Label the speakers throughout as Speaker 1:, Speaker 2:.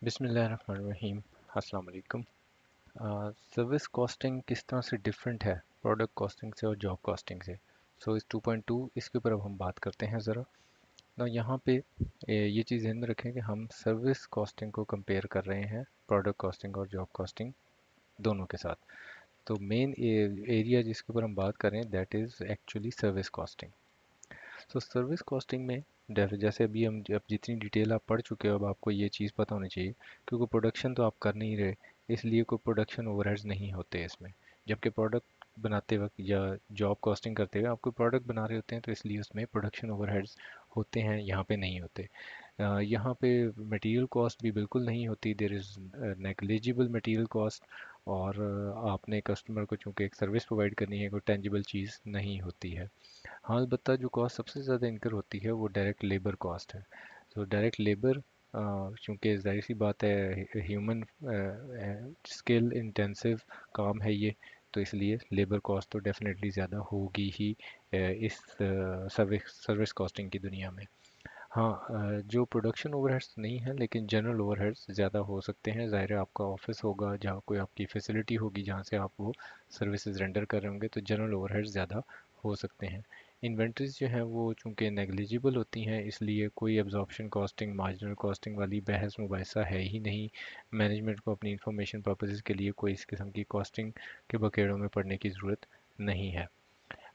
Speaker 1: बिस्मिल्लाहिर्रहमानिर्रहीम। अस्सलाम वालेकुम। सर्विस कॉस्टिंग किस तरह से डिफरेंट है प्रोडक्ट कॉस्टिंग से और जॉब कॉस्टिंग से। सो इस 2.2 इसके ऊपर अब हम बात करते हैं ज़रा ना। यहाँ पे ये चीज़ ध्यान में रखें कि हम सर्विस कॉस्टिंग को कंपेयर कर रहे हैं प्रोडक्ट कॉस्टिंग और जॉब कॉस्टिंग दोनों के साथ। तो मेन एरिया जिसके ऊपर हम बात कर रहे हैं that is actually service costing. So service costing में जैसे अभी हम अब जितनी डिटेल आप पढ़ चुके हो अब आपको ये चीज़ पता होनी चाहिए, क्योंकि प्रोडक्शन तो आप कर नहीं रहे, इसलिए कोई प्रोडक्शन ओवरहेड्स नहीं होते इसमें। जबकि प्रोडक्ट बनाते वक्त या जॉब कॉस्टिंग करते हुए आप कोई प्रोडक्ट बना रहे होते हैं तो इसलिए उसमें प्रोडक्शन ओवरहेड्स होते हैं, यहाँ पे नहीं होते। यहाँ पे मटेरियल कॉस्ट भी बिल्कुल नहीं होती, there is negligible material cost. और आपने कस्टमर को चूँकि एक सर्विस प्रोवाइड करनी है, कोई टेंजिबल चीज़ नहीं होती है। हाँ, अलबत्ता जो कॉस्ट सबसे ज़्यादा इनकर होती है वो डायरेक्ट लेबर कॉस्ट है। तो डायरेक्ट लेबर चूँकि ज़ाहिर सी बात है ह्यूमन स्किल इंटेंसिव काम है ये, तो इसलिए लेबर कॉस्ट तो डेफिनेटली ज़्यादा होगी ही इस सर्विस कॉस्टिंग की दुनिया में। हाँ, जो प्रोडक्शन ओवरहेड्स नहीं है लेकिन जनरल ओवरहेड्स ज़्यादा हो सकते हैं। ज़ाहिर है आपका ऑफिस होगा जहाँ कोई आपकी फैसिलिटी होगी जहाँ से आप वो सर्विसेज रेंडर कर रहे होंगे, तो जनरल ओवरहेड्स ज़्यादा हो सकते हैं। इन्वेंट्रीज जो हैं वो चूँकि नेग्लिजिबल होती हैं, इसलिए कोई एब्जॉर्प्शन कॉस्टिंग मार्जिनल कॉस्टिंग वाली बहस मुबाहिसा है ही नहीं। मैनेजमेंट को अपनी इंफॉर्मेशन पर्पसेस के लिए कोई इस किस्म की कॉस्टिंग के बकेड़ों में पड़ने की ज़रूरत नहीं है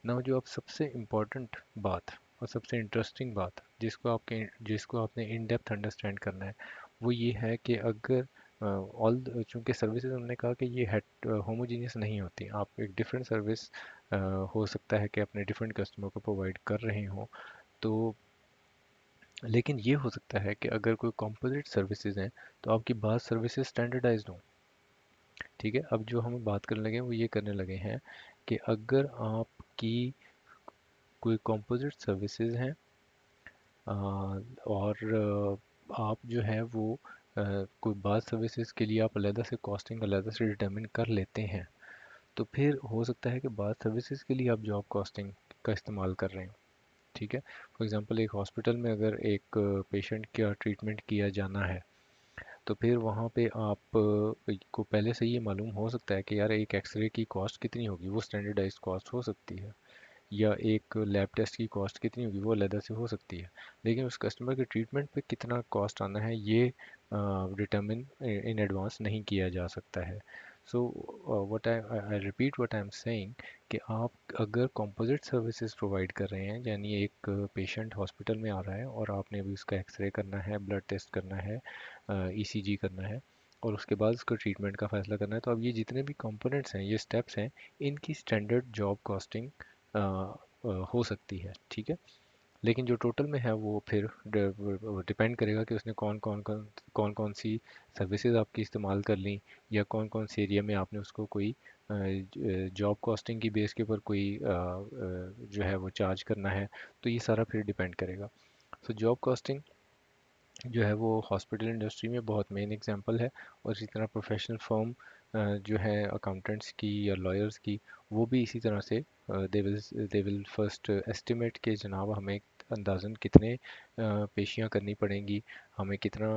Speaker 1: ना। जो अब सबसे इम्पोर्टेंट बात और सबसे इंटरेस्टिंग बात जिसको आपने इन डेप्थ अंडरस्टैंड करना है वो ये है कि अगर ऑल चूँकि सर्विसेज हमने कहा कि ये होमोजीनियस नहीं होती, आप एक डिफरेंट सर्विस हो सकता है कि अपने डिफरेंट कस्टमर को प्रोवाइड कर रहे हों। तो लेकिन ये हो सकता है कि अगर कोई कॉम्पोजिट सर्विसेज हैं तो आपकी बात सर्विसेज स्टैंडर्डाइज्ड हों। ठीक है, अब जो हम बात करने लगे हैं वो ये करने लगे हैं कि अगर आपकी कोई कॉम्पोजिट सर्विसेज हैं और आप जो है वो कोई बात सर्विसेज के लिए आप अलहदा से कॉस्टिंग अलहदा से डिटरमिन कर लेते हैं, तो फिर हो सकता है कि बात सर्विसेज के लिए आप जॉब कॉस्टिंग का इस्तेमाल कर रहे हैं। ठीक है, फॉर एग्जांपल एक हॉस्पिटल में अगर एक पेशेंट का ट्रीटमेंट किया जाना है, तो फिर वहाँ पे आप को पहले से ये मालूम हो सकता है कि यार एक एक्सरे की कॉस्ट कितनी होगी, वो स्टैंडर्डाइज्ड कॉस्ट हो सकती है। या एक लैब टेस्ट की कॉस्ट कितनी होगी वो अलग से हो सकती है। लेकिन उस कस्टमर के ट्रीटमेंट पे कितना कॉस्ट आना है ये डिटरमिन इन एडवांस नहीं किया जा सकता है। So what I repeat what I am saying कि आप अगर कंपोजिट सर्विसेज प्रोवाइड कर रहे हैं, यानी एक पेशेंट हॉस्पिटल में आ रहा है और आपने अभी उसका एक्सरे करना है, ब्लड टेस्ट करना है, ईसीजी करना है और उसके बाद उसका ट्रीटमेंट का फैसला करना है, तो अब ये जितने भी कंपोनेंट्स हैं, ये स्टेप्स हैं, इनकी स्टैंडर्ड जॉब कॉस्टिंग हो सकती है। ठीक है, लेकिन जो टोटल में है वो फिर डिपेंड करेगा कि उसने कौन कौन सी सर्विसेज आपकी इस्तेमाल कर ली, या कौन कौन से एरिया में आपने उसको कोई जॉब कॉस्टिंग की बेस के ऊपर कोई जो है वो चार्ज करना है। तो ये सारा फिर डिपेंड करेगा। सो जॉब कॉस्टिंग जो है वो हॉस्पिटल इंडस्ट्री में बहुत मेन एग्जांपल है, और इसी तरह प्रोफेशनल फर्म जो है अकाउंटेंट्स की या लॉयर्स की, वो भी इसी तरह से दे विल फर्स्ट एस्टिमेट के जनाब हमें अंदाज़न कितने पेशियाँ करनी पड़ेंगी, हमें कितना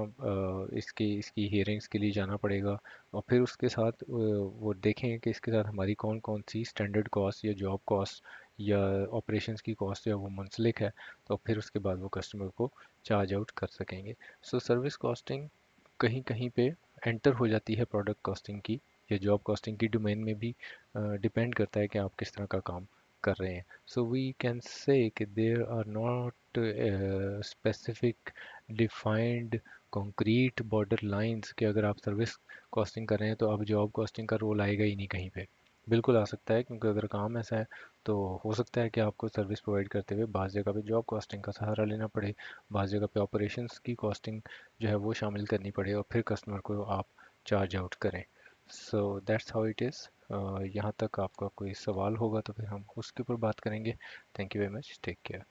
Speaker 1: इसकी इसकी हियरिंग्स के लिए जाना पड़ेगा, और फिर उसके साथ वो देखें कि इसके साथ हमारी कौन कौन सी स्टैंडर्ड कॉस्ट या जॉब कॉस्ट या ऑपरेशंस की कॉस्ट या वो मुंसलिक है, तो फिर उसके बाद वो कस्टमर को चार्ज आउट कर सकेंगे। सो सर्विस कॉस्टिंग कहीं कहीं पे एंटर हो जाती है प्रोडक्ट कॉस्टिंग की या जॉब कॉस्टिंग की डोमेन में भी। डिपेंड करता है कि आप किस तरह का काम कर रहे हैं। सो वी कैन से कि there are not specific defined concrete border lines कि अगर आप सर्विस कॉस्टिंग कर रहे हैं तो अब जॉब कॉस्टिंग का रोल आएगा ही नहीं कहीं पे। बिल्कुल आ सकता है, क्योंकि अगर काम ऐसा है तो हो सकता है कि आपको सर्विस प्रोवाइड करते हुए बाज़ जगह पे जॉब कॉस्टिंग का सहारा लेना पड़े, बाज़ जगह पे ऑपरेशंस की कॉस्टिंग जो है वो शामिल करनी पड़े और फिर कस्टमर को आप चार्ज आउट करें। So that's how it is. यहाँ तक आपका कोई सवाल होगा तो फिर हम उसके ऊपर बात करेंगे। Thank you very much, take care.